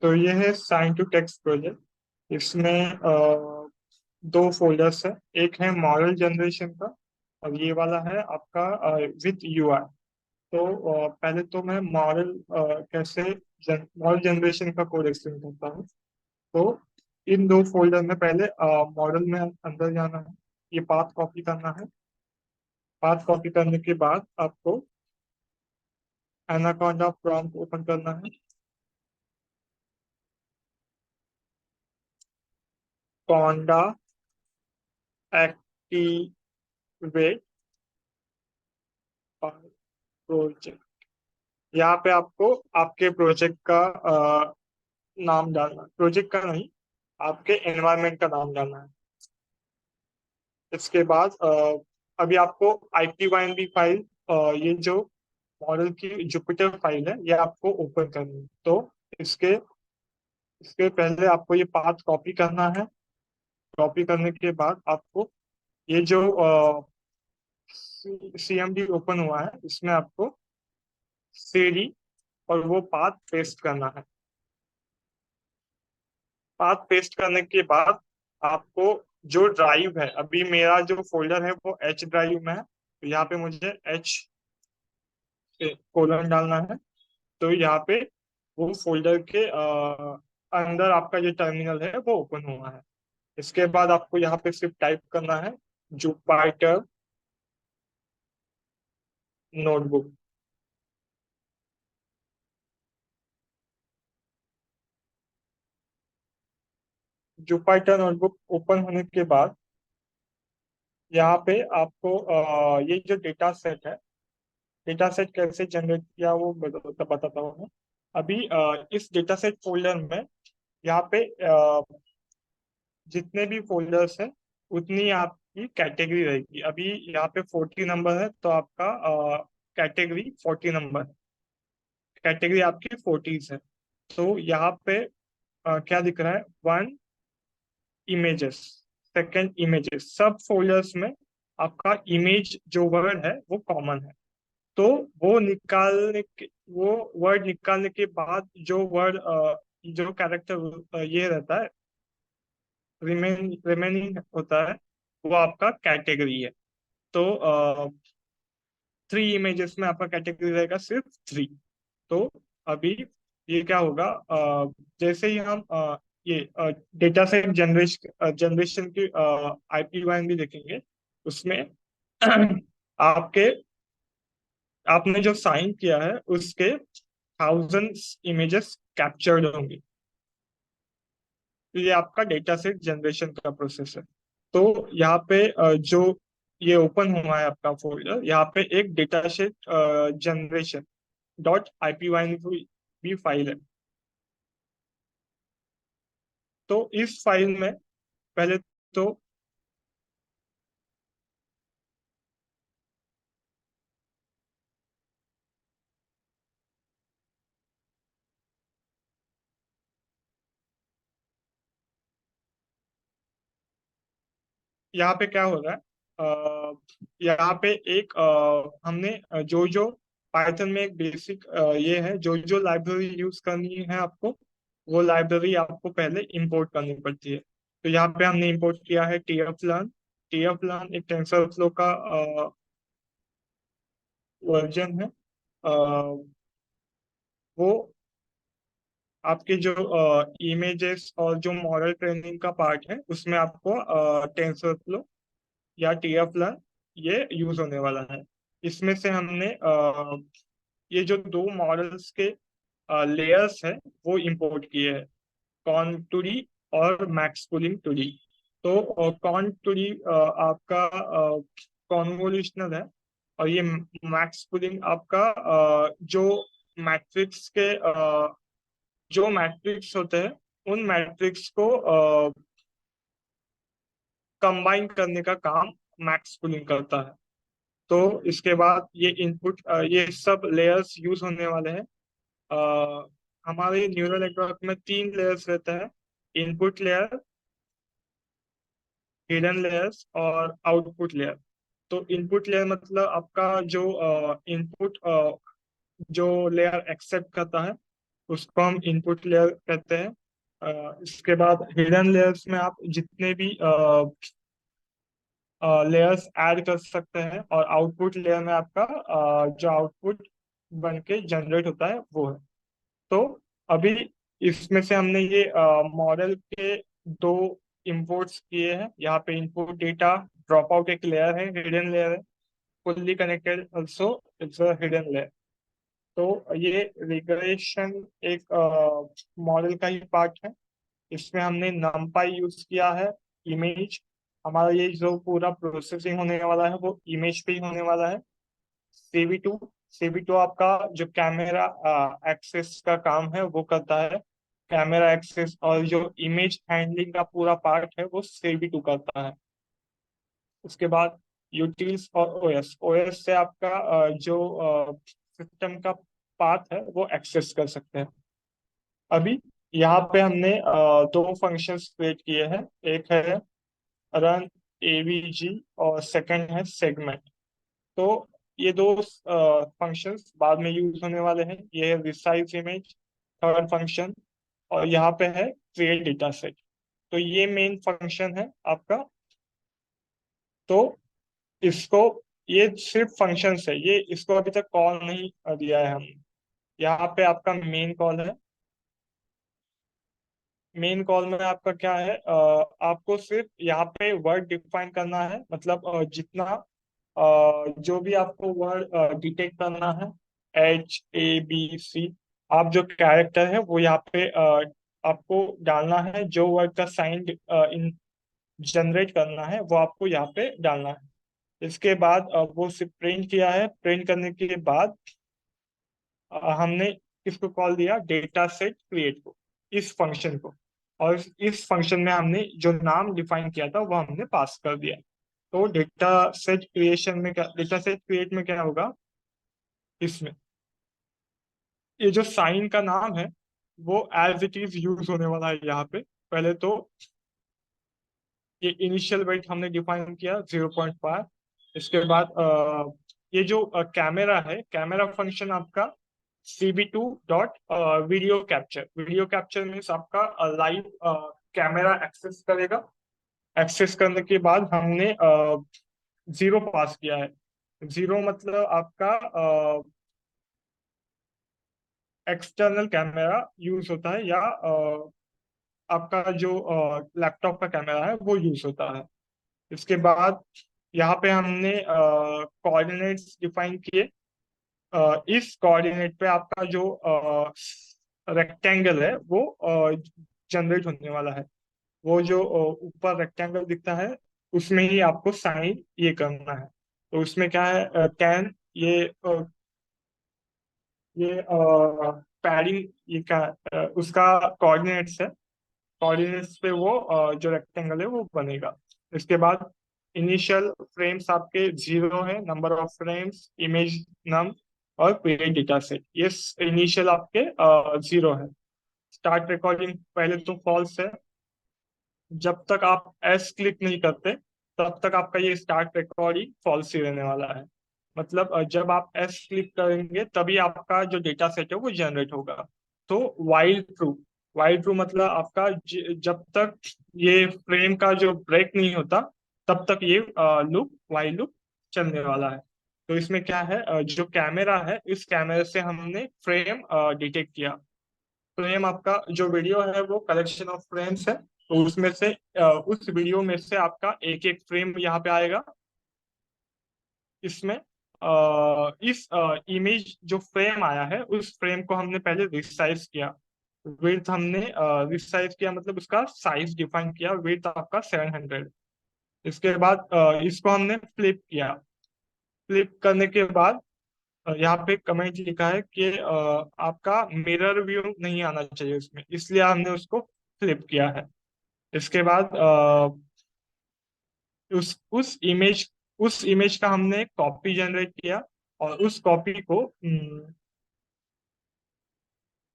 तो ये है साइन टू टेक्स्ट प्रोजेक्ट। इसमें दो फोल्डर्स है। एक है मॉडल जनरेशन का और ये वाला है आपका विथ यूआई। तो पहले तो मैं मॉडल कैसे मॉडल जनरेशन का कोड एक्सप्लेन करता हूँ। तो इन दो फोल्डर में पहले मॉडल में अंदर जाना है। ये पाथ कॉपी करना है। पाथ कॉपी करने के बाद आपको एनाकोंडा प्रॉम्प्ट ओपन करना है। कोंडा एक्टिवेट प्रोजेक्ट। यहाँ पे आपको आपके प्रोजेक्ट का नाम डालना है। प्रोजेक्ट का नहीं, आपके एनवायरनमेंट का नाम डालना है। इसके बाद अभी आपको IPYNB फाइल, ये जो मॉडल की जुपिटर फाइल है, ये आपको ओपन करनी है। तो इसके इसके पहले आपको ये पाथ कॉपी करना है। कॉपी करने के बाद आपको ये जो CMD ओपन हुआ है, इसमें आपको सीडी और वो पाथ पेस्ट करना है। पाथ पेस्ट करने के बाद आपको जो ड्राइव है, अभी मेरा जो फोल्डर है वो एच ड्राइव में है, तो यहाँ पे मुझे एच कोलन डालना है। तो यहाँ पे वो फोल्डर के अंदर आपका जो टर्मिनल है वो ओपन हुआ है। इसके बाद आपको यहाँ पे सिर्फ टाइप करना है जुपाइटर नोटबुक। जुपाइटर नोटबुक ओपन होने के बाद यहाँ पे आपको ये जो डेटा सेट है, डेटा सेट कैसे जनरेट किया वो बताता हूँ मैं। अभी इस डेटा सेट फोल्डर में यहाँ पे जितने भी फोल्डर्स हैं उतनी आपकी कैटेगरी रहेगी। अभी यहाँ पे 40 नंबर है, तो आपका कैटेगरी 40 नंबर, कैटेगरी आपकी 40s है। तो यहाँ पे क्या दिख रहा है, वन इमेजेस, सेकंड इमेजेस, सब फोल्डर्स में आपका इमेज जो वर्ड है वो कॉमन है। तो वो निकालने के वो वर्ड निकालने के बाद जो वर्ड, जो कैरेक्टर ये रहता है, रिमेनिंग होता है, वो आपका कैटेगरी है। तो 3 इमेजेस में आपका कैटेगरी रहेगा सिर्फ 3। तो अभी ये क्या होगा, जैसे ही हम ये डेटा सेट जनरेशन की IPYN भी देखेंगे, उसमें आपके आपने जो साइन किया है उसके 1000 इमेजेस कैप्चर्ड होंगी। तो ये आपका डेटा सेट जनरेशन का प्रोसेस है। तो यहाँ पे जो ये ओपन हुआ है आपका फोल्डर, यहाँ पे एक डेटा सेट जनरेशन .IPYN भी फाइल है। तो इस फाइल में पहले तो यहाँ पे क्या हो रहा है, यहाँ पे एक हमने जो जो पाइथन में एक बेसिक ये है, जो जो लाइब्रेरी यूज करनी है आपको, वो लाइब्रेरी आपको पहले इंपोर्ट करनी पड़ती है। तो यहाँ पे हमने इंपोर्ट किया है TFLearn। TFLearn एक टेंसरफ्लो का वर्जन है। वो आपके जो इमेजेस और जो मॉडल ट्रेनिंग का पार्ट है उसमें आपको टेंसरफ्लो या TFLearn ये यूज होने वाला है। इसमें से हमने ये जो दो मॉडल्स के लेयर्स है वो इंपोर्ट किए हैं, कॉन टू डी और मैक्स पूलिंग टू डी। तो कॉन टू डी आपका कॉन्वोल्यूशनल है, और ये मैक्स पूलिंग आपका जो मैट्रिक्स के जो मैट्रिक्स होते हैं उन मैट्रिक्स को कंबाइन करने का काम मैक्स पूलिंग करता है। तो इसके बाद ये इनपुट, ये सब लेयर्स यूज होने वाले हैं। हमारे न्यूरल नेटवर्क में 3 लेयर्स रहते हैं, इनपुट लेयर, हिडन लेयर्स और आउटपुट लेयर। तो इनपुट लेयर मतलब आपका जो इनपुट जो लेयर एक्सेप्ट करता है, उसको हम इनपुट लेयर कहते हैं। इसके बाद हिडन लेयर्स में आप जितने भी लेयर्स ऐड कर सकते हैं, और आउटपुट लेयर में आपका जो आउटपुट बन के जनरेट होता है वो है। तो अभी इसमें से हमने ये मॉडल के दो इंपोर्ट्स किए हैं। यहाँ पे इनपुट डेटा ड्रॉप आउट एक लेयर है, हिडन लेयर है। Fully connected also it's a hidden layer. तो ये रिग्रेशन एक मॉडल का ही पार्ट है। इसमें हमने नमपाई यूज किया है। इमेज, हमारा ये जो पूरा प्रोसेसिंग होने वाला है वो इमेज पे ही होने वाला है। CV2, CV2 आपका जो कैमरा एक्सेस का काम है वो करता है। कैमरा एक्सेस और जो इमेज हैंडलिंग का पूरा पार्ट है वो CV2 करता है। उसके बाद यूटिल्स और ओएस, ओएस से आपका जो सिस्टम का पाथ है वो एक्सेस कर सकते हैं। अभी यहाँ पे हमने दो फंक्शंस क्रिएट किए हैं। एक है रन AVG और सेकंड है सेगमेंट। तो ये दो फंक्शंस बाद में यूज होने वाले हैं। ये है रिसाइज इमेज, थर्ड फंक्शन, और यहाँ पे है क्रिएट डेटा सेट। तो ये मेन फंक्शन है आपका। तो इसको, ये सिर्फ फंक्शंस है, ये इसको अभी तक कॉल नहीं दिया है हम। यहाँ पे आपका मेन कॉल है। मेन कॉल में आपका क्या है, आपको सिर्फ यहाँ पे वर्ड डिफाइन करना है। मतलब जितना जो भी आपको वर्ड डिटेक्ट करना है, HABC, आप जो कैरेक्टर है वो यहाँ पे आपको डालना है। जो वर्ड का साइन इन जनरेट करना है वो आपको यहाँ पे डालना है। इसके बाद वो सिर्फ प्रिंट किया है। प्रिंट करने के बाद हमने इसको कॉल दिया डेटा सेट क्रिएट को, इस फंक्शन को। और इस फंक्शन में हमने जो नाम डिफाइन किया था वो हमने पास कर दिया। तो डेटा सेट क्रिएशन में क्या, डेटा सेट क्रिएट में क्या होगा, इसमें ये जो साइन का नाम है वो एज इट इज यूज होने वाला है यहाँ पे। पहले तो ये इनिशियल वेट हमने डिफाइन किया 0.5। इसके बाद ये जो कैमरा है, कैमरा फंक्शन आपका CV2 dot video capture, video capture means आपका लाइव कैमरा एक्सेस करेगा। एक्सेस करने के बाद हमने जीरो पास किया है। जीरो मतलब आपका एक्सटर्नल कैमरा यूज होता है, या आपका जो लैपटॉप का कैमरा है वो यूज होता है। इसके बाद यहाँ पे हमने कोऑर्डिनेट्स डिफाइन किए। इस कोऑर्डिनेट पे आपका जो रेक्टेंगल है वो जनरेट होने वाला है। वो जो ऊपर रेक्टेंगल दिखता है उसमें ही आपको साइन ये करना है। तो उसमें क्या है, कैन, ये ये पैडिंग, ये क्या उसका कोऑर्डिनेट्स है। कोऑर्डिनेट्स पे वो जो रेक्टेंगल है वो बनेगा। इसके बाद इनिशियल फ्रेम्स आपके 0 है, नंबर ऑफ फ्रेम्स, इमेज नम, और पीरियड डेटा सेट, ये इनिशियल आपके 0 है। स्टार्ट रिकॉर्डिंग पहले तो फॉल्स है। जब तक आप एस क्लिक नहीं करते तब तक आपका ये स्टार्ट रिकॉर्डिंग फॉल्स ही रहने वाला है। मतलब जब आप एस क्लिक करेंगे तभी आपका जो डेटा सेट है वो जनरेट होगा। तो वाइल ट्रू, वाइल ट्रू मतलब आपका जब तक ये फ्रेम का जो ब्रेक नहीं होता तब तक ये लूप, वाइल लूप चलने वाला है। तो इसमें क्या है, जो कैमरा है इस कैमरे से हमने फ्रेम डिटेक्ट किया। फ्रेम आपका जो वीडियो है वो कलेक्शन ऑफ फ्रेम्स है। तो उसमें से उस वीडियो में से आपका एक एक फ्रेम यहाँ पे आएगा। इसमें इस इमेज जो फ्रेम आया है उस फ्रेम को हमने पहले रिसाइज किया। विड्थ हमने रिसाइज किया, मतलब उसका साइज डिफाइन किया। विड्थ आपका 700। इसके बाद इसको हमने फ्लिप किया। फ्लिप करने के बाद यहाँ पे कमेंट लिखा है कि आपका मिरर व्यू नहीं आना चाहिए उसमें, इसलिए हमने उसको फ्लिप किया है। इसके बाद उस इमेज का हमने कॉपी जनरेट किया। और उस कॉपी को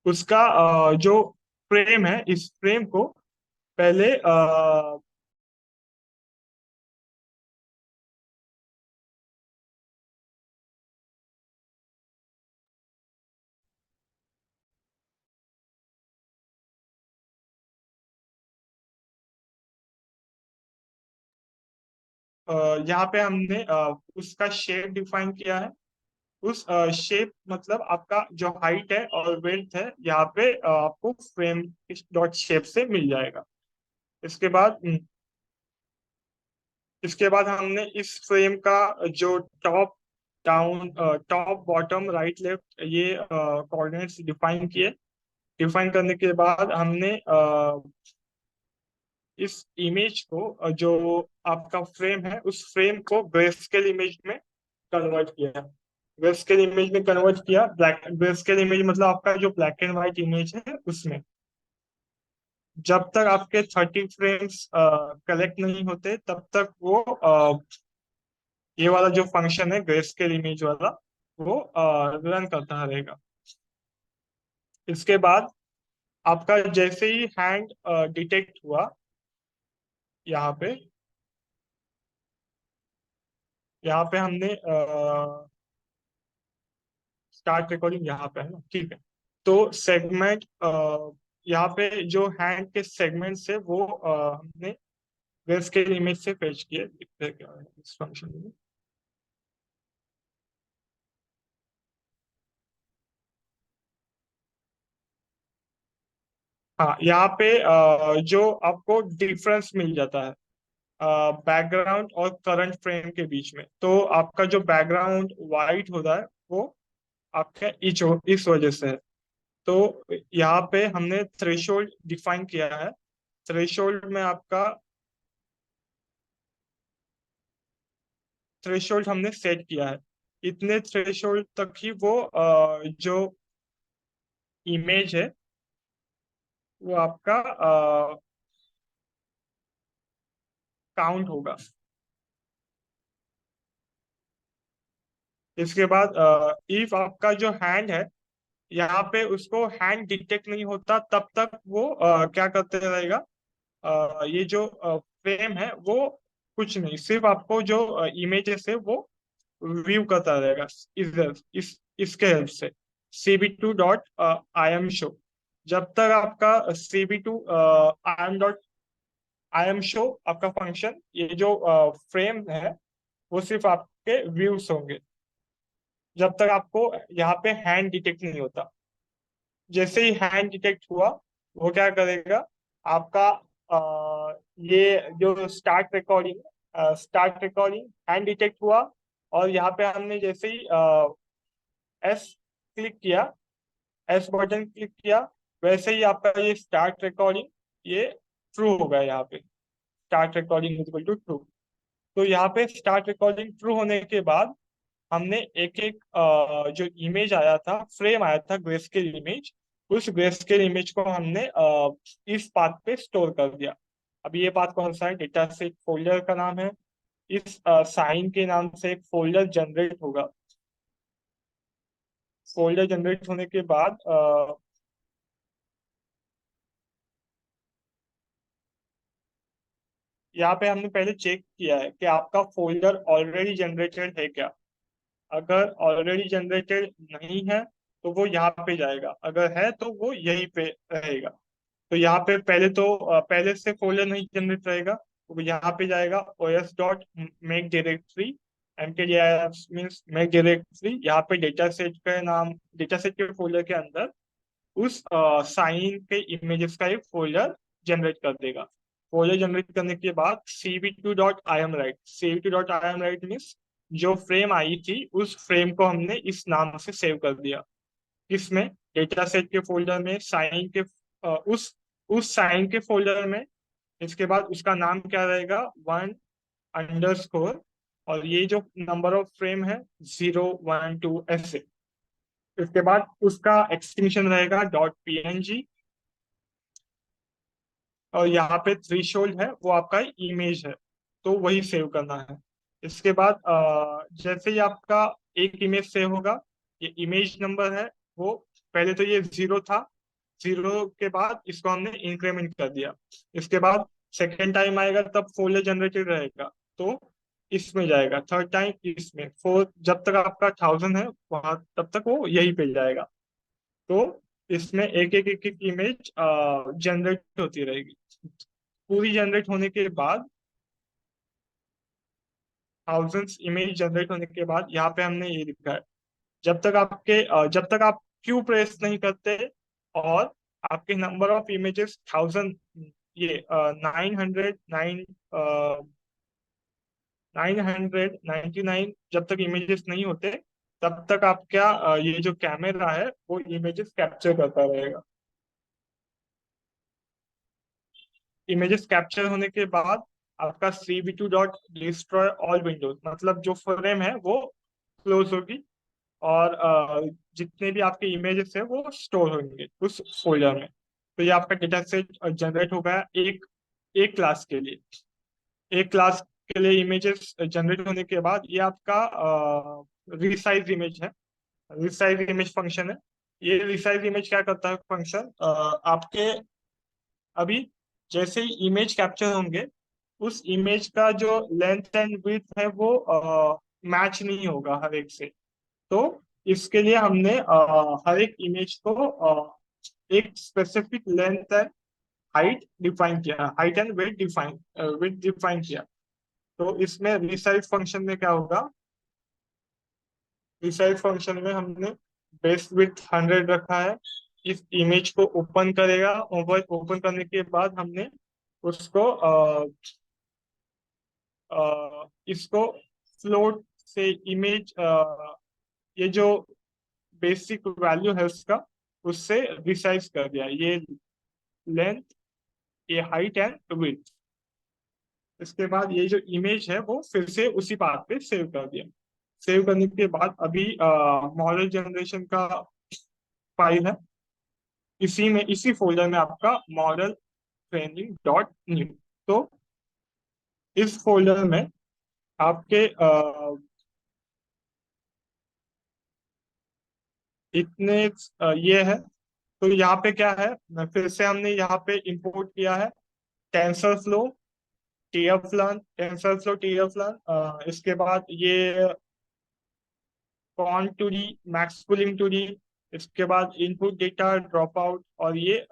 उसका जो फ्रेम है इस फ्रेम को पहले यहाँ पे हमने उसका शेप डिफाइन किया है। उस शेप मतलब आपका जो हाइट है और वेट है यहाँ पे आपको फ्रेम डॉट शेप से मिल जाएगा। इसके बाद हमने इस फ्रेम का जो top down top bottom right left ये कोऑर्डिनेट्स डिफाइन किए। डिफाइन करने के बाद हमने इस इमेज को जो आपका फ्रेम है उस फ्रेम को ग्रेस्केल इमेज में कन्वर्ट किया। ग्रेस्केल इमेज में कन्वर्ट किया, ब्लैक ग्रेस्केल इमेज मतलब आपका जो ब्लैक एंड व्हाइट इमेज है उसमें। जब तक आपके 30 फ्रेम्स कलेक्ट नहीं होते तब तक वो ये वाला जो फंक्शन है ग्रेस्केल इमेज वाला वो रन करता रहेगा। इसके बाद आपका जैसे ही हैंड डिटेक्ट हुआ यहाँ पे, हमने स्टार्ट रिकॉर्डिंग यहाँ पे है ना, ठीक है। तो सेगमेंट यहाँ पे जो हैंड के सेगमेंट से वो हमने ग्रेस्केल इमेज से फेच किए, दिखते हैं क्या है इस फंक्शन में। हाँ, यहाँ पे जो आपको डिफरेंस मिल जाता है बैकग्राउंड और करंट फ्रेम के बीच में, तो आपका जो बैकग्राउंड वाइट होता है वो आपका इस वजह से है। तो यहाँ पे हमने थ्रेशोल्ड डिफाइन किया है। थ्रेशोल्ड में आपका थ्रेशोल्ड हमने सेट किया है। इतने थ्रेशोल्ड तक ही वो जो इमेज है वो आपका काउंट होगा। इसके बाद इफ आपका जो हैंड है यहाँ पे उसको हैंड डिटेक्ट नहीं होता तब तक वो क्या करते रहेगा, ये जो फ्रेम है वो कुछ नहीं, सिर्फ आपको जो इमेजेस है वो व्यू करता रहेगा इसके हेल्प से। cb2.imshow, जब तक आपका cb2 im.imshow आपका फंक्शन ये जो फ्रेम है वो सिर्फ आपके व्यूज होंगे जब तक आपको यहाँ पे हैंड डिटेक्ट नहीं होता। जैसे ही हैंड डिटेक्ट हुआ वो क्या करेगा, आपका ये जो स्टार्ट रिकॉर्डिंग हैंड डिटेक्ट हुआ और यहाँ पे हमने जैसे ही एस क्लिक किया, एस बटन क्लिक किया, वैसे ही आपका ये स्टार्ट रिकॉर्डिंग ये ट्रू हो गया। यहाँ पे start recording equal to true. तो यहाँ पे स्टार्ट रिकॉर्डिंग ट्रू होने के बाद हमने एक एक जो इमेज आया था, फ्रेम आया था ग्रेस्केल इमेज, उस ग्रेस्केल इमेज को हमने इस पाथ पे स्टोर कर दिया। अब ये पाथ कौन सा है, डेटा से एक फोल्डर का नाम है। इस साइन के नाम से एक फोल्डर जनरेट होगा। फोल्डर जनरेट होने के बाद यहाँ पे हमने पहले चेक किया है कि आपका फोल्डर ऑलरेडी जनरेटेड है क्या। अगर ऑलरेडी जनरेटेड नहीं है तो वो यहाँ पे जाएगा, अगर है तो वो यहीं पे रहेगा। तो यहाँ पे पहले से फोल्डर नहीं जनरेट रहेगा तो वो यहाँ पे जाएगा os.make directory। mkdir means make directory. यहाँ पे डेटा सेट के फोल्डर के अंदर उस साइन के इमेजेस का एक फोल्डर जनरेट कर देगा। फोल्डर जनरेट करने के बाद cb2.imwrite मीन्स जो फ्रेम आई थी उस फ्रेम को हमने इस नाम से सेव कर दिया। किसमें, डेटा सेट के फोल्डर में, साइन के उस साइन के फोल्डर में। इसके बाद उसका नाम क्या रहेगा, 1 अंडरस्कोर, और ये जो नंबर ऑफ फ्रेम है 0 1 2 ऐसे। इसके बाद उसका एक्सटेंशन रहेगा .png, और यहाँ पे थ्रेशोल्ड है वो आपका इमेज है तो वही सेव करना है। इसके बाद जैसे ही आपका एक इमेज सेव होगा, ये इमेज नंबर है वो, पहले तो ये 0 था, 0 के बाद इसको हमने इंक्रीमेंट कर दिया। इसके बाद सेकेंड टाइम आएगा तब फोल्डर जनरेटेड रहेगा तो इसमें जाएगा, थर्ड टाइम इसमें, फोर्थ जब तक आपका 1000 है वहां तब तक वो यही पे जाएगा। तो इसमें एक इमेज जनरेट होती रहेगी। पूरी जनरेट होने के बाद थाउजेंड्स इमेज जनरेट होने के बाद यहाँ पे हमने ये लिखा है, जब तक आप क्यू प्रेस नहीं करते और आपके नंबर ऑफ इमेजेस 1000, ये 999 जब तक इमेजेस नहीं होते, तब तक आपका ये जो कैमरा है वो इमेजेस कैप्चर करता रहेगा। इमेजेस कैप्चर होने के बाद आपका CV2 dot destroy all Windows, मतलब जो फ्रेम है वो क्लोज होगी, और जितने भी आपके इमेजेस है वो स्टोर होंगे उस फोल्डर में। तो ये आपका डेटा सेट जनरेट हो गया एक क्लास के लिए। एक क्लास के लिए इमेजेस जनरेट होने के बाद ये आपका रिसाइज इमेज है, रिसाइज इमेज फंक्शन है। ये रिसाइज इमेज क्या करता है फंक्शन, आपके अभी जैसे ही इमेज कैप्चर होंगे उस इमेज का जो लेंथ एंड विड्थ है वो मैच नहीं होगा हर एक से। तो इसके लिए हमने हर एक इमेज को एक specific length and height define किया, हाइट एंड वेट डिफाइन किया। तो इसमें रिसाइज फंक्शन में क्या होगा, रिसाइज फंक्शन में हमने बेस विड्थ 100 रखा है। इस इमेज को ओपन करेगा, ओपन करने के बाद हमने उसको इसको फ्लोट से इमेज, ये जो बेसिक वैल्यू है उसका, उससे रिसाइज कर दिया, ये लेंथ, ये हाइट एंड विड्थ। इसके बाद ये जो इमेज है वो फिर से उसी पाथ पे सेव कर दिया। सेव करने के बाद अभी मॉडल जनरेशन का फाइल है, इसी फोल्डर में आपका मॉडल ट्रेनिंग डॉट न्यू। तो इस फोल्डर में आपके इतने ये है। तो यहाँ पे क्या है, फिर से हमने यहाँ पे इंपोर्ट किया है टेंसर फ्लो, टेंसर फ्लो, इसके बाद ये conv two D, max pooling two D, इसके बाद इनपुट डेटा ड्रॉप आउट, और ये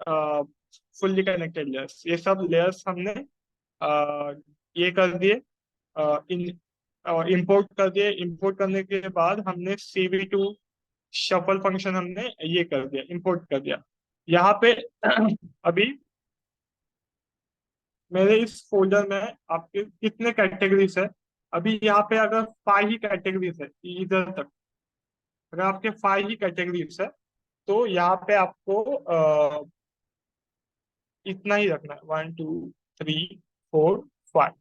फुल्ली कनेक्टेड लेयर्स, ये सब लेयर्स हमने ये कर दिए, इन इंपोर्ट कर दिए। इंपोर्ट करने के बाद हमने CV2 शफल फंक्शन हमने ये कर दिया, इंपोर्ट कर दिया यहाँ पे। अभी मेरे इस फोल्डर में आपके कितने कैटेगरीज है, अभी यहाँ पे अगर 5 ही कैटेगरीज है इधर तक, अगर आपके 5 ही कैटेगरीज है तो यहाँ पे आपको इतना ही रखना है, 1 2 3 4 5,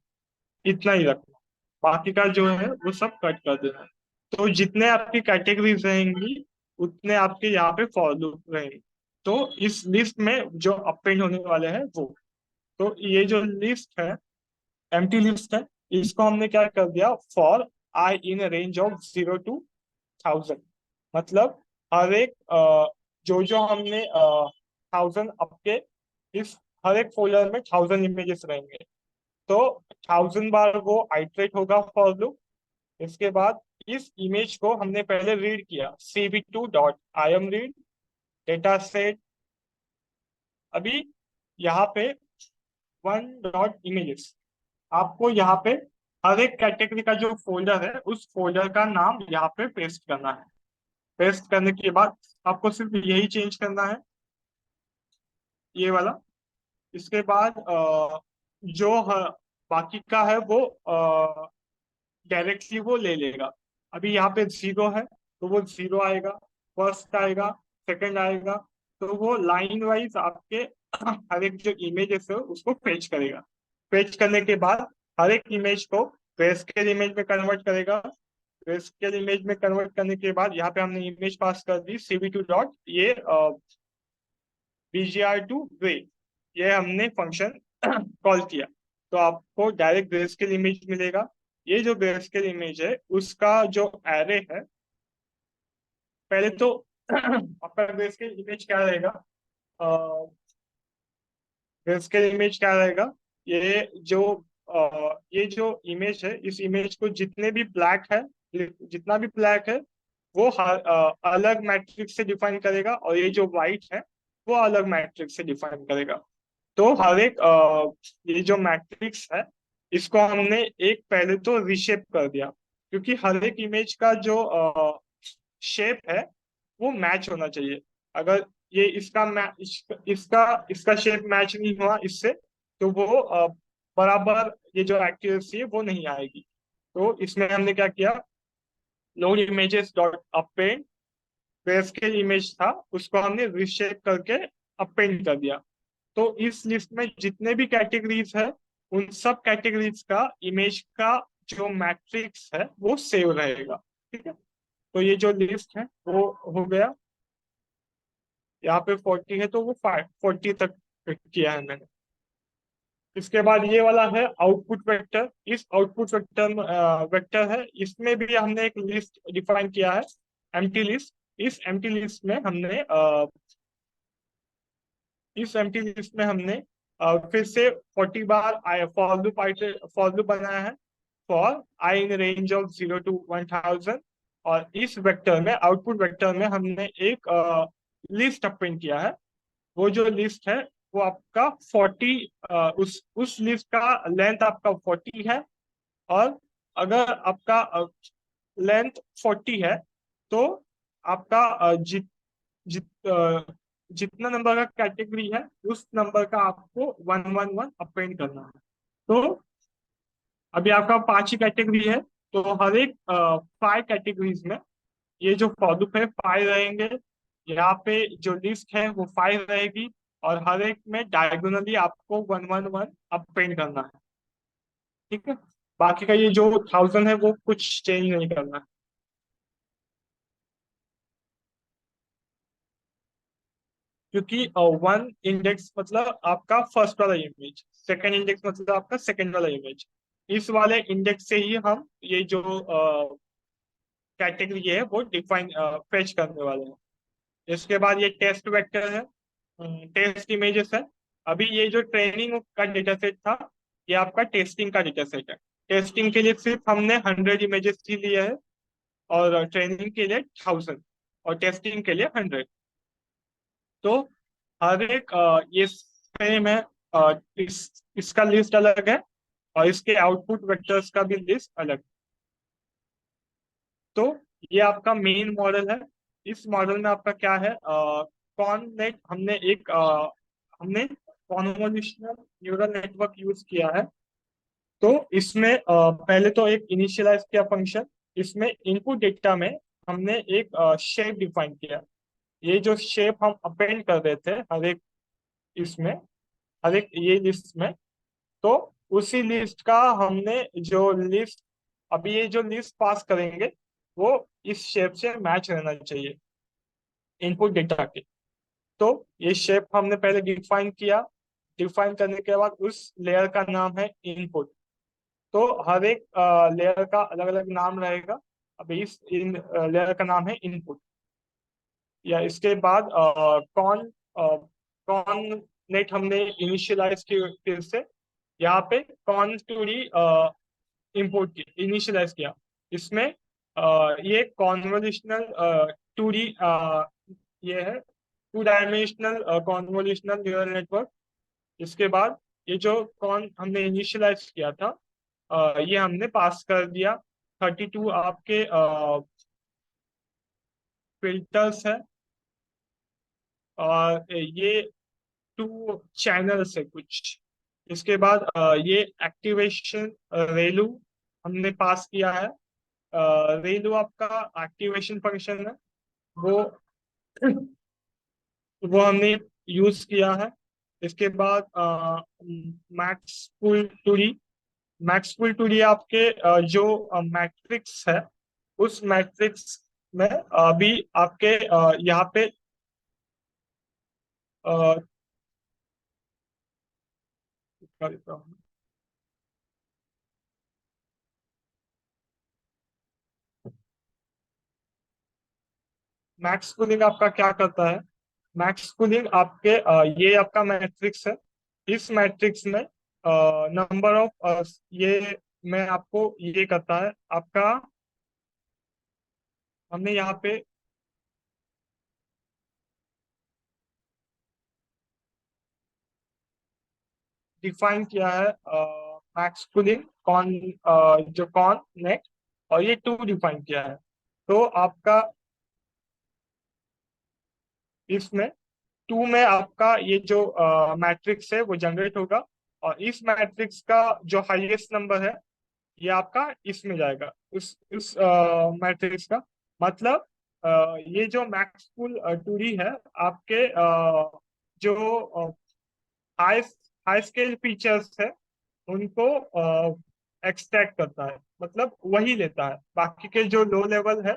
इतना ही रखना है। बाकी का जो है वो सब कट कर देना है। तो जितने आपकी कैटेगरीज रहेंगी उतने आपके यहाँ पे फॉर लूप रहेंगे। तो इस लिस्ट में जो अपेंड होने वाले हैं वो, तो ये जो लिस्ट है, एम्प्टी लिस्ट है, इसको हमने क्या कर दिया, for I in range of 0 to 1000। मतलब हर एक जो जो हमने 1000 आपके इस हर एक फोल्डर में 1000 इमेजेस रहेंगे। तो 1000 बार वो आइटरेट होगा फॉर लूप। इसके बाद इस इमेज को हमने पहले रीड किया, CV2 dot I am read data set. अभी यहाँ पे 1 डॉट इमेजेस, आपको यहाँ पे हर एक कैटेगरी का जो फोल्डर है उस फोल्डर का नाम यहाँ पे पेस्ट करना है। पेस्ट करने के बाद आपको सिर्फ यही चेंज करना है, ये वाला। इसके बाद जो बाकी का है वो डायरेक्टली वो ले लेगा। अभी यहाँ पे 0 है तो वो 0 आएगा, फर्स्ट आएगा, सेकंड आएगा। तो वो लाइन वाइज आपके हर एक जो इमेजेस है उसको फेच करेगा। फेच करने के बाद हर एक इमेज को ग्रेस्केल इमेज में कन्वर्ट करेगा। ग्रेस्केल इमेज में कन्वर्ट करने के बाद यहाँ पे हमने इमेज पास कर दी CV2 डॉट ये BGR2 ग्रे, ये हमने फंक्शन कॉल किया। तो आपको डायरेक्ट ग्रेस्केल इमेज मिलेगा। ये जो ग्रेस्केल इमेज है उसका जो एरे है, पहले तो आपका ग्रेस्केल इमेज क्या रहेगा, ग्रेस्केल इमेज क्या रहेगा, ये जो ये जो इमेज है, इस इमेज को जितना भी ब्लैक है वो अलग मैट्रिक्स से डिफाइन करेगा, और ये जो व्हाइट है वो अलग मैट्रिक्स से डिफाइन करेगा। तो हर एक ये जो मैट्रिक्स है इसको हमने एक पहले तो रिशेप कर दिया, क्योंकि हर एक इमेज का जो शेप है वो मैच होना चाहिए। अगर ये इसका इसका शेप मैच नहीं हुआ इससे, तो वो बराबर ये जो एक्यूरेसी है वो नहीं आएगी। तो इसमें हमने क्या किया, load images dot append greyscale image था, उसको हमने रिशेप करके अपेंड कर दिया। तो इस लिस्ट में जितने भी कैटेगरीज है, उन सब कैटेगरीज का इमेज का जो मैट्रिक्स है वो सेव रहेगा। ठीक है, तो ये जो लिस्ट है वो हो गया। यहाँ पे 40 है तो वो 40 तक किया है मैंने। इसके बाद ये वाला है आउटपुट वेक्टर। इस आउटपुट वेक्टर वेक्टर है, इसमें भी हमने एक लिस्ट डिफाइन किया है, एम्प्टी लिस्ट। इस एम्प्टी लिस्ट में हमने इस एम्प्टी लिस्ट में हमने फिर से 40 बार फॉर लूप बनाया है for I in range of 0 to 1000। और इस वेक्टर में, आउटपुट वेक्टर में, हमने एक लिस्ट अपेंड किया है। वो जो लिस्ट है वो आपका 40, उस लिस्ट का लेंथ आपका 40 है। और अगर आपका लेंथ 40 है तो आपका जितना नंबर का कैटेगरी है उस नंबर का आपको 111 अपेंड करना है। तो अभी आपका 5 ही कैटेगरी है, तो हर एक 5 कैटेगरीज में ये जो फॉर है 5 रहेंगे। यहाँ पे जो लिस्ट है वो 5 रहेगी, और हर एक में डायगोनली आपको 111 अपेंड करना है। ठीक है, बाकी का ये जो 1000 है वो कुछ चेंज नहीं करना है। क्योंकि वन इंडेक्स मतलब आपका फर्स्ट वाला इमेज, सेकंड इंडेक्स मतलब आपका सेकंड वाला इमेज। इस वाले इंडेक्स से ही हम ये जो कैटेगरी है वो डिफाइन फेच करने वाले हैं। इसके बाद ये टेस्ट वेक्टर है, टेस्ट इमेजेस है। अभी ये जो ट्रेनिंग का डेटा सेट था, ये आपका टेस्टिंग का डेटा सेट है। टेस्टिंग के लिए सिर्फ हमने 100 इमेजेस ही लिए है, और ट्रेनिंग के लिए 1000, और टेस्टिंग के लिए 100। तो हर एक ये सेम है। इसका लिस्ट अलग है, और इसके आउटपुट वेक्टर्स का भी लिस्ट अलग। तो ये आपका मेन मॉडल है। इस मॉडल में आपका क्या है, कॉन नेट हमने कॉन्वोल्यूशनल न्यूरल नेटवर्क यूज किया है। तो इसमें पहले तो एक इनिशियलाइज किया फंक्शन। इसमें इनपुट डेटा में हमने एक शेप डिफाइन किया। ये जो शेप हम अपेंड कर रहे थे हर एक इसमें, हर एक ये लिस्ट में, तो उसी लिस्ट का हमने जो लिस्ट, अभी ये जो लिस्ट पास करेंगे वो इस शेप से मैच रहना चाहिए इनपुट डेटा के। तो ये शेप हमने पहले डिफाइन किया। डिफाइन करने के बाद उस लेयर का नाम है इनपुट। तो हर एक लेयर का अलग अलग नाम रहेगा। अभी इस इन लेयर का नाम है इनपुट। या इसके बाद कॉन नेट हमने इनिशियलाइज की फिर से। यहाँ पे कॉन टू डी इम्पोर्ट की इनिशियलाइज किया। इसमें ये कॉन्वोल्यूशनल टू डी ये है, 2 डायमेंशनल कॉन्वोल्यूशनल न्यूरल नेटवर्क। इसके बाद ये जो कॉन हमने इनिशियलाइज किया था, ये हमने पास कर दिया। 32 आपके फिल्टर्स है, और ये 2 चैनल्स है कुछ। इसके बाद ये एक्टिवेशन रेलू हमने पास किया है। रेलू आपका एक्टिवेशन फंक्शन है, वो वो हमने यूज किया है। इसके बाद max pool two D. Max pool two D आपके जो मैट्रिक्स है, उस मैट्रिक्स में अभी आपके यहाँ पे मैक्स कूलिंग आपका क्या करता है। मैक्स कूलिंग आपके ये आपका मैट्रिक्स है। इस मैट्रिक्स में नंबर ऑफ ये मैं आपको ये करता है आपका, हमने यहाँ पे डिफाइन किया है मैक्स कूलिंग कॉन, जो कॉन नेट, और ये टू डिफाइन किया है। तो आपका इसमें टू में आपका ये जो मैट्रिक्स है वो जनरेट होगा, और इस मैट्रिक्स का जो हाईएस्ट नंबर है ये आपका इसमें जाएगा, उस मैट्रिक्स का। मतलब ये जो मैक्स पूल टू डी है, आपके जो हाई हाई स्केल फीचर्स है उनको एक्सट्रैक्ट करता है, मतलब वही लेता है, बाकी के जो लो लेवल है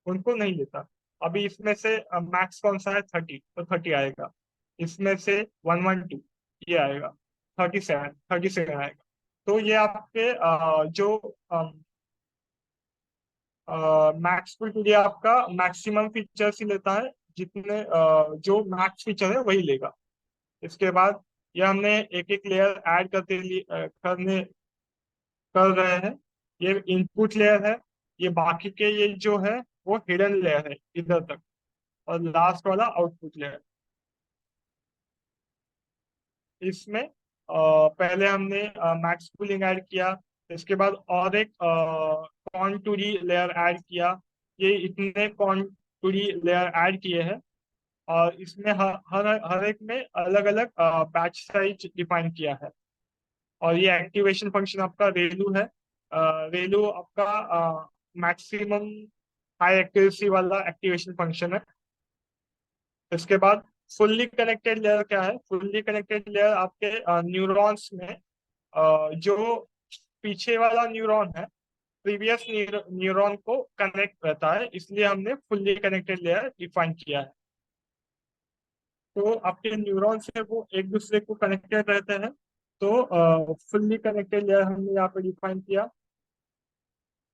उनको नहीं लेता। अभी इसमें से मैक्स कौन सा है, 30, तो 30 आएगा। इसमें से 112 ये आएगा, 37 आएगा। तो ये आपके जो मैक्स टू ये आपका मैक्सिमम फीचर्स ही लेता है, जितने जो मैक्स फीचर है वही लेगा। इसके बाद ये हमने एक एक लेयर ऐड करते लिए करने कर रहे हैं। ये इनपुट लेयर है, ये बाकी के ये जो है वो हिडन लेयर है इधर तक, और लास्ट वाला आउटपुट लेयर। इसमें पहले हमने मैक्स कूलिंग ऐड किया, इसके बाद और एक conv two D layer add किया। ये इतने conv two D layer add किए हैं, और इसमें हर एक में अलग अलग बैच साइज डिफाइन किया है। और ये एक्टिवेशन फंक्शन आपका रेलू है। रेलू आपका मैक्सिमम हाई एक्यूरेसी वाला एक्टिवेशन फंक्शन है। इसके बाद फुल्ली कनेक्टेड लेयर क्या है, फुल्ली कनेक्टेड लेयर आपके न्यूरॉन्स में जो पीछे वाला न्यूरॉन है प्रीवियस न्यूरॉन को कनेक्ट रहता है, इसलिए हमने फुल्ली कनेक्टेड लेयर डिफाइन किया है। तो आपके न्यूरॉन्स है वो एक दूसरे को कनेक्टेड रहते हैं। तो फुल्ली कनेक्टेड लेयर हमने यहाँ पे डिफाइन किया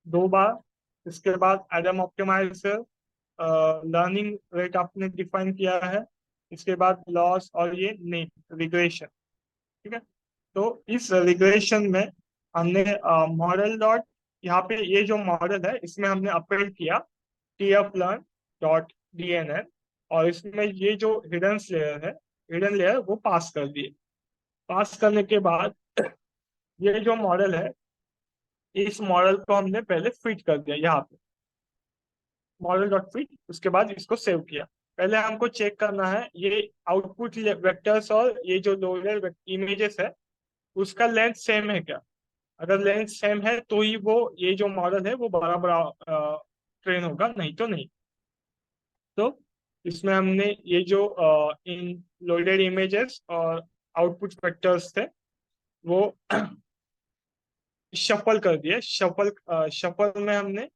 2 बार। इसके बाद एडम ऑप्टिमाइजर, लर्निंग रेट आपने डिफाइन किया है। इसके बाद लॉस, और ये नेट रिग्रेशन। ठीक है। तो इस रिग्रेशन में हमने मॉडल डॉट, यहाँ पे ये जो मॉडल है इसमें हमने अपेंड किया टीएफ लर्न डॉट डीएनएन, और इसमें ये जो हिडन लेयर है, हिडन लेयर वो पास कर दिए। पास करने के बाद ये जो मॉडल है, इस मॉडल को हमने पहले फिट कर दिया यहाँ पे, मॉडल डॉट फिट। उसके बाद इसको सेव किया। पहले हमको चेक करना है ये आउटपुट वेक्टर्स और ये जो लोडेड इमेजेस है उसका लेंथ सेम है क्या। अगर लेंथ सेम है तो ही वो ये जो मॉडल है वो बड़ा बड़ा ट्रेन होगा, नहीं तो नहीं। तो इसमें हमने ये जो इन लोडेड इमेजेस और आउटपुट वेक्टर्स थे वो शफल कर दिए। शफल में हमने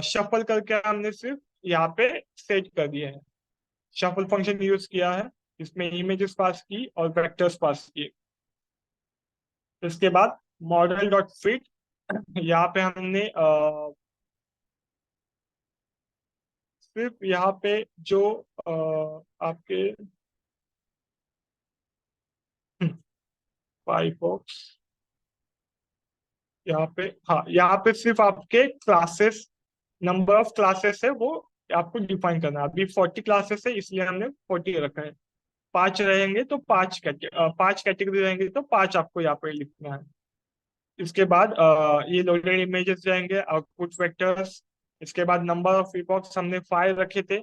शफल करके हमने सिर्फ यहाँ पे सेट कर दिए हैं। शफल फंक्शन यूज किया है, इसमें इमेजेस पास की और वेक्टर्स पास किए। इसके बाद मॉडल डॉट फिट, यहाँ पे हमने सिर्फ यहाँ पे जो आपके फाइरफॉक्स, यहाँ पे, हाँ यहाँ पे सिर्फ आपके क्लासेस, नंबर ऑफ क्लासेस है वो आपको डिफाइन करना है। अभी 40 क्लासेस है इसलिए हमने 40 रखा है। 5 रहेंगे तो 5 कैटेगरी रहेंगे तो 5 आपको यहाँ पे लिखना है। इसके बाद ये लोडेड इमेजेस जाएंगे, आउटपुट वेक्टर्स। इसके बाद नंबर ऑफ इपॉक्स हमने 5 रखे थे।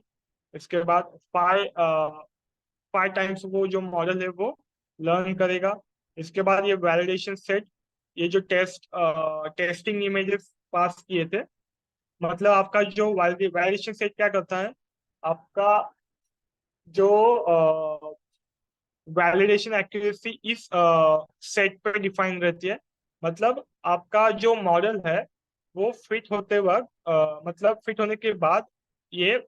इसके बाद 5 टाइम्स वो जो मॉडल है वो लर्न करेगा। इसके बाद ये वैलिडेशन सेट, ये जो टेस्टिंग इमेजेस पास किए थे, मतलब आपका जो वैलिडेशन सेट क्या करता है, आपका जो वैलिडेशन एक्यूरेसी इस सेट पे डिफाइन रहती है। मतलब आपका जो मॉडल है वो फिट होते वक्त, मतलब फिट होने के बाद ये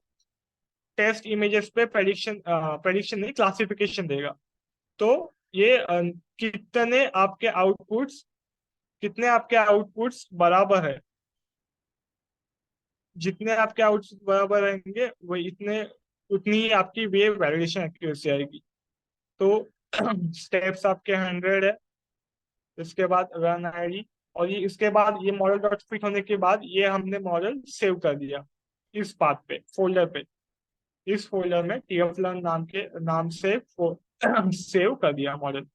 टेस्ट इमेजेस पे प्रेडिक्शन नहीं, क्लासिफिकेशन देगा। तो ये आपके आउटपुट्स कितने आपके आउटपुट्स बराबर है, जितने आपके आउटपुट बराबर रहेंगे वो इतने उतनी ही आपकी वे वैलिडेशन एक्यूरेसी आएगी। तो स्टेप्स आपके 100 है। इसके बाद रन आईडी, और ये इसके बाद ये मॉडल डॉट फिट होने के बाद ये हमने मॉडल सेव कर दिया इस पाथ पे, फोल्डर पे। इस फोल्डर में टीएफलन के नाम से सेव कर दिया मॉडल।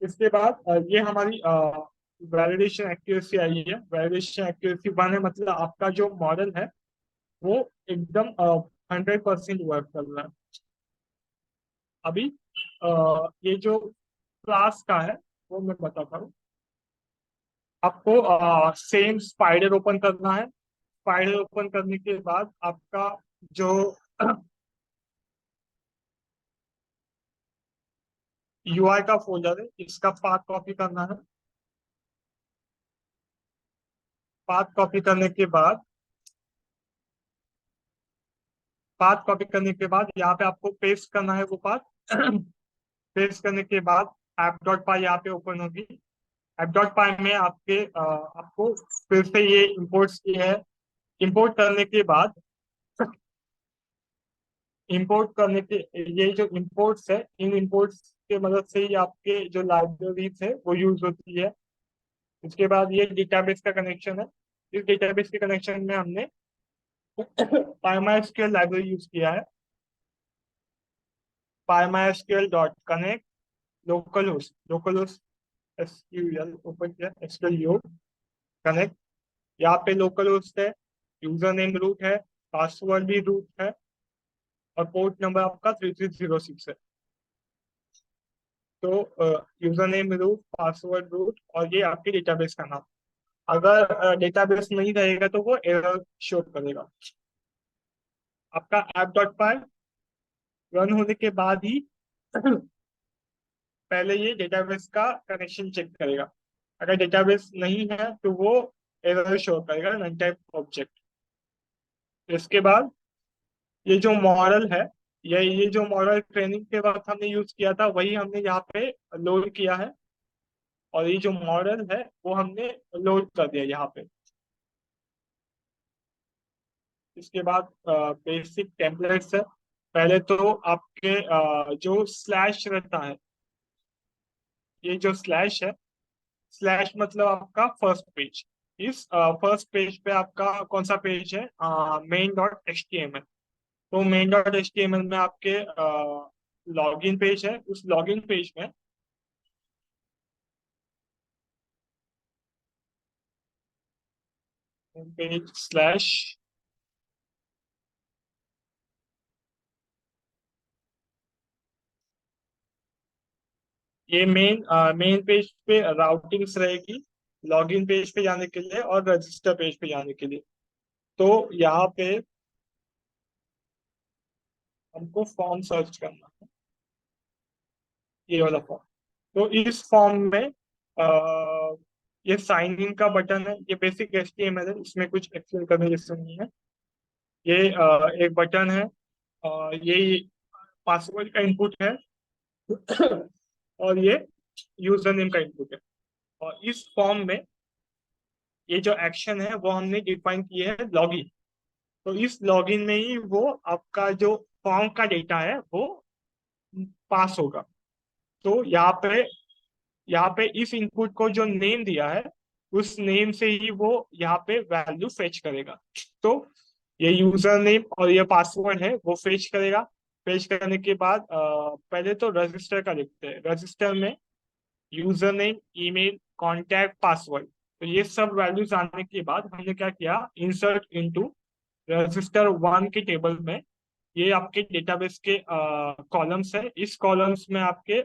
इसके बाद ये हमारी वैलिडेशन एक्यूरेसी आई है। वैलिडेशन एक्यूरेसी वन है, मतलब आपका जो मॉडल है वो एकदम 100% वर्क कर रहा है। अभी ये जो क्लास का है वो मैं बताता हूँ आपको। सेम स्पाइडर ओपन करना है। स्पाइडर ओपन करने के बाद आपका जो यूआई का फोल्डर है इसका पाथ कॉपी करना है। पाथ कॉपी करने के बाद यहाँ पे आपको पेस्ट करना है वो पाथ। पेस्ट करने के बाद ऐप डॉट पाई यहाँ पे ओपन होगी। ऐप डॉट पाई में आपको फिर से ये इंपोर्ट्स की है। इंपोर्ट करने के बाद इंपोर्ट करने के ये जो इंपोर्ट्स है इन इंपोर्ट्स के मदद से ही आपके जो लाइब्रेरीज है वो यूज होती है। उसके बाद ये डेटाबेस का कनेक्शन है। इस डेटाबेस के कनेक्शन में हमने PyMySQL लाइब्रेरी यूज किया है। PyMySQL dot connect local host SQL open किया एसक्यूएल कनेक्ट। यहाँ पे लोकल होस्ट है, यूजर नेम रूट है, पासवर्ड भी रूट है और पोर्ट नंबर आपका 3306 है। तो user name root, password root और ये आपके डेटाबेस का नाम। अगर डेटाबेस नहीं रहेगा तो वो एरर शो करेगा। आपका ऐप डॉट पाई रन होने के बाद ही पहले ये डेटाबेस का कनेक्शन चेक करेगा। अगर डेटाबेस नहीं है तो वो एरर शो करेगा नन टाइप ऑब्जेक्ट। इसके बाद ये जो मॉडल है, ये जो मॉडल ट्रेनिंग के वक्त हमने यूज किया था वही हमने यहाँ पे लोड किया है। और ये जो मॉडल है वो हमने लोड कर दिया यहाँ पे। इसके बाद बेसिक टेम्पलेट्स है। पहले तो आपके जो स्लैश रहता है, ये जो स्लैश है, स्लैश मतलब आपका फर्स्ट पेज। इस फर्स्ट पेज पे आपका कौन सा पेज है, main dot H T M L. तो main dot H T M L में आपके लॉगिन पेज है। उस लॉगिन पेज में पेज स्लैश ये मेन पेज पे राउटिंग्स रहेगी लॉगिन पेज पे जाने के लिए और रजिस्टर पेज पे जाने के लिए। तो यहाँ पे हमको फॉर्म सर्च करना है, ये वाला फॉर्म। तो इस फॉर्म में ये साइन इन का बटन है। ये बेसिक एचटीएमएल है, इसमें कुछ एक्सप्लेन करने जैसे नहीं है। ये एक बटन है, ये पासवर्ड का इनपुट है और ये यूजर नेम का इनपुट है। और इस फॉर्म में ये जो एक्शन है वो हमने डिफाइन किए है लॉगिन। तो इस लॉगिन में ही वो आपका जो फॉर्म का डेटा है वो पास होगा। तो यहाँ पे इस इनपुट को जो नेम दिया है उस नेम से ही वो यहाँ पे वैल्यू फेच करेगा। तो ये यूजर नेम और ये पासवर्ड है वो फेच करेगा। फेच करने के बाद पहले तो रजिस्टर का लिखते हैं। रजिस्टर में user name, email, contact, password, तो ये सब वैल्यूज आने के बाद हमने क्या किया, इंसर्ट इनटू रजिस्टर वन के टेबल में। ये आपके डेटाबेस के कॉलम्स है। इस कॉलम्स में आपके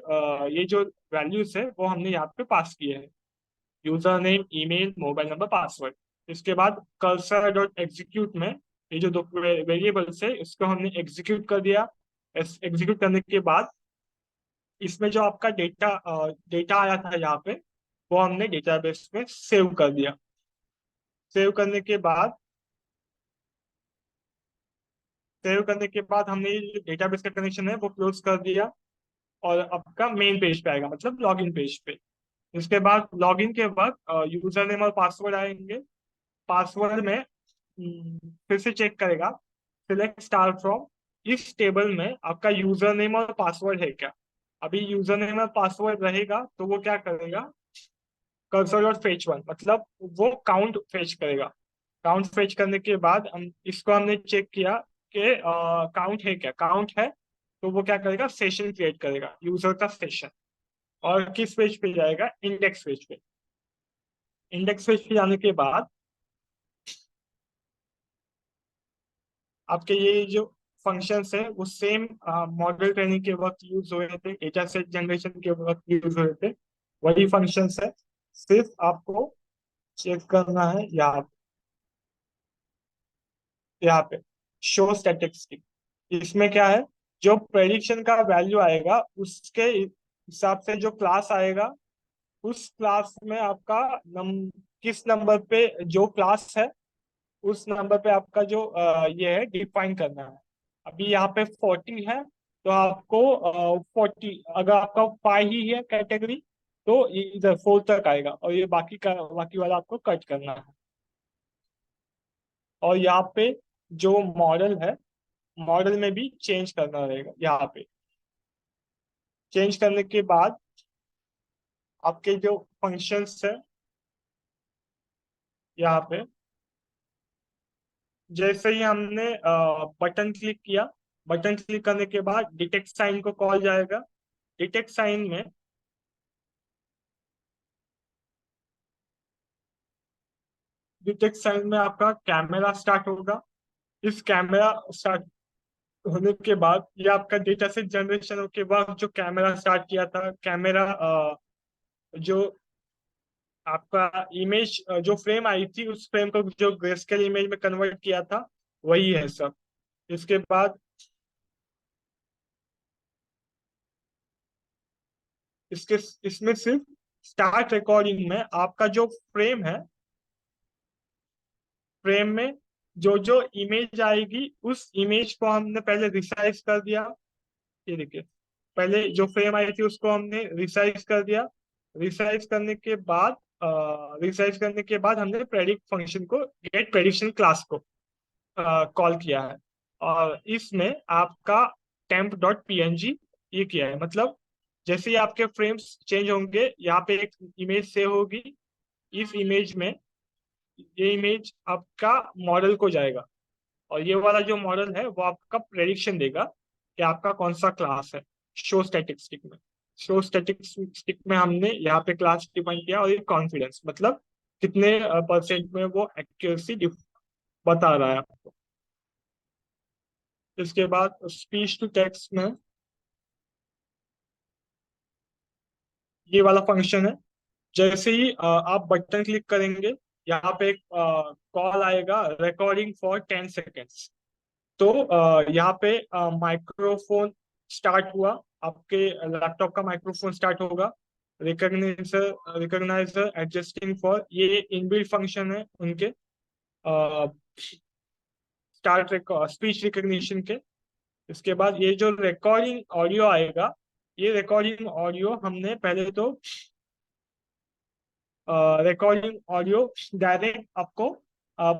ये जो वैल्यूज है वो हमने यहाँ पे पास किए हैं, user name, email, mobile number, password. इसके बाद कर्सर डॉट एग्जीक्यूट में ये जो दो वेरिएबल्स है इसको हमने एग्जीक्यूट कर दिया। एग्जीक्यूट करने के बाद इसमें जो आपका डेटा आया था यहाँ पे वो हमने डेटाबेस में सेव कर दिया। सेव करने के बाद सेव करने के बाद हमने ये जो डेटाबेस का कनेक्शन है वो क्लोज कर दिया और आपका मेन पेज पे आएगा, मतलब लॉगिन पेज पे। इसके बाद लॉगिन के बाद यूजर नेम और पासवर्ड आएंगे। पासवर्ड में फिर से चेक करेगा, सिलेक्ट स्टार फ्रॉम इस टेबल में आपका यूजर नेम और पासवर्ड है क्या। अभी यूजर नेम और पासवर्ड रहेगा तो वो क्या करेगा, कर्सर डॉट फेच वन, मतलब वो काउंट फेच करेगा। काउंट फेच करने के बाद हम इसको हमने चेक किया कि काउंट है क्या। काउंट है तो वो क्या करेगा, सेशन क्रिएट करेगा, यूजर का सेशन। और किस पेज पे जाएगा, इंडेक्स पेज पे। इंडेक्स पेज पे जाने के बाद आपके ये जो फंक्शंस है वो सेम मॉडल ट्रेनिंग के वक्त यूज हुए थे, डेटा सेट जनरेशन के वक्त यूज हुए थे, वही फंक्शंस है। सिर्फ आपको चेक करना है यहाँ पे शो स्टैटिस्टिक। इसमें क्या है, जो प्रेडिक्शन का वैल्यू आएगा उसके हिसाब से जो क्लास आएगा, उस क्लास में आपका किस नंबर पे जो क्लास है, उस नंबर पे आपका जो ये है डिफाइन करना है। अभी यहाँ पे 40 है, तो आपको 40, अगर आपका 5 ही है कैटेगरी, तो ये इधर 4 तक आएगा, और ये बाकी वाला आपको कट करना है। और यहाँ पे जो मॉडल है, मॉडल में भी चेंज करना रहेगा। यहाँ पे चेंज करने के बाद आपके जो फंक्शंस है यहाँ पे, जैसे ही हमने बटन क्लिक किया, बटन क्लिक करने के बाद डिटेक्ट साइन को कॉल जाएगा। डिटेक्ट साइन में डिटेक्ट साइन में आपका कैमरा स्टार्ट होगा। इस कैमरा स्टार्ट होने के बाद ये आपका डेटा से जनरेशन के बाद जो कैमरा स्टार्ट किया था, कैमरा जो आपका इमेज जो फ्रेम आई थी, उस फ्रेम को जो ग्रेस्केल इमेज में कन्वर्ट किया था, वही है सब। इसके बाद इसके इसमें सिर्फ स्टार्ट रिकॉर्डिंग में आपका जो फ्रेम है, फ्रेम में जो जो इमेज आएगी, उस इमेज को हमने पहले रिसाइज कर दिया। ये देखिए, पहले जो फ्रेम आई थी उसको हमने रिसाइज कर दिया। रिसाइज करने के बाद हमने प्रेडिक्ट फंक्शन को, गेट प्रेडिक्शन क्लास को कॉल किया है। और इसमें आपका temp डॉट png ये किया है। मतलब जैसे ही आपके फ्रेम्स चेंज होंगे, यहाँ पे एक इमेज सेव होगी। इस इमेज में ये इमेज आपका मॉडल को जाएगा, और ये वाला जो मॉडल है वो आपका प्रेडिक्शन देगा कि आपका कौन सा क्लास है। शो स्टैटिस्टिक में शो स्टैटिस्टिक में हमने यहाँ पे क्लास डिफाइन किया, और ये कॉन्फिडेंस मतलब कितने परसेंट में वो एक्यूरेसी बता रहा है आपको। इसके बाद स्पीच टू टेक्स्ट में ये वाला फंक्शन है। जैसे ही आप बटन क्लिक करेंगे, यहाँ पे एक कॉल आएगा, रिकॉर्डिंग फॉर 10 सेकेंड्स। तो यहाँ पे माइक्रोफोन स्टार्ट हुआ, आपके लैपटॉप का माइक्रोफोन स्टार्ट होगा। रिकॉग्नाइजर एडजस्टिंग फॉर, ये इनबिल्ट फंक्शन है उनके स्टार्ट स्पीच रिकॉग्निशन के। इसके बाद ये जो रिकॉर्डिंग ऑडियो आएगा, ये रिकॉर्डिंग ऑडियो हमने पहले तो रिकॉर्डिंग ऑडियो डायरेक्ट आपको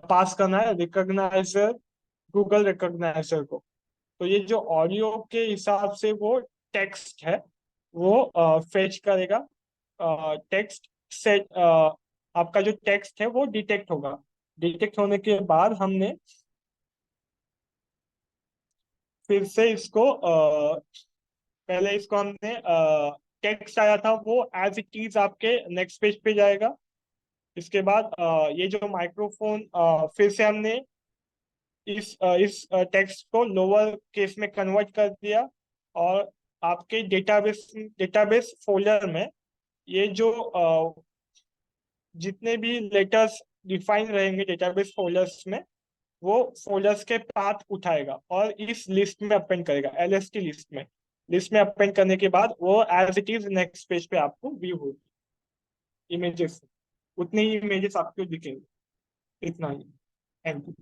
पास करना है रिकॉग्नाइजर, गूगल रिकॉग्नाइजर को। तो ये जो ऑडियो के हिसाब से वो टेक्स्ट है, वो फेच करेगा। टेक्स्ट से आपका जो टेक्स्ट है वो डिटेक्ट होगा। डिटेक्ट होने के बाद हमने फिर से इसको पहले इसको हमने टेक्स्ट आया था वो एज इट इज आपके नेक्स्ट पेज पे जाएगा। इसके बाद ये जो माइक्रोफोन फिर से हमने इस टेक्स्ट को लोअर केस में कन्वर्ट कर दिया, और आपके डेटाबेस फोल्डर में ये जो जितने भी लेटर्स डिफाइन रहेंगे डेटाबेस फोल्डर्स में, वो फोल्डर्स के पाथ उठाएगा और इस लिस्ट में अपेंड करेगा, एलएसटी लिस्ट में अपेंड करने के बाद वो as it is next page पे आपको व्यू होगी इमेजेस। उतने ही इमेजेस आपको दिखेंगे। इतना ही। Thank you.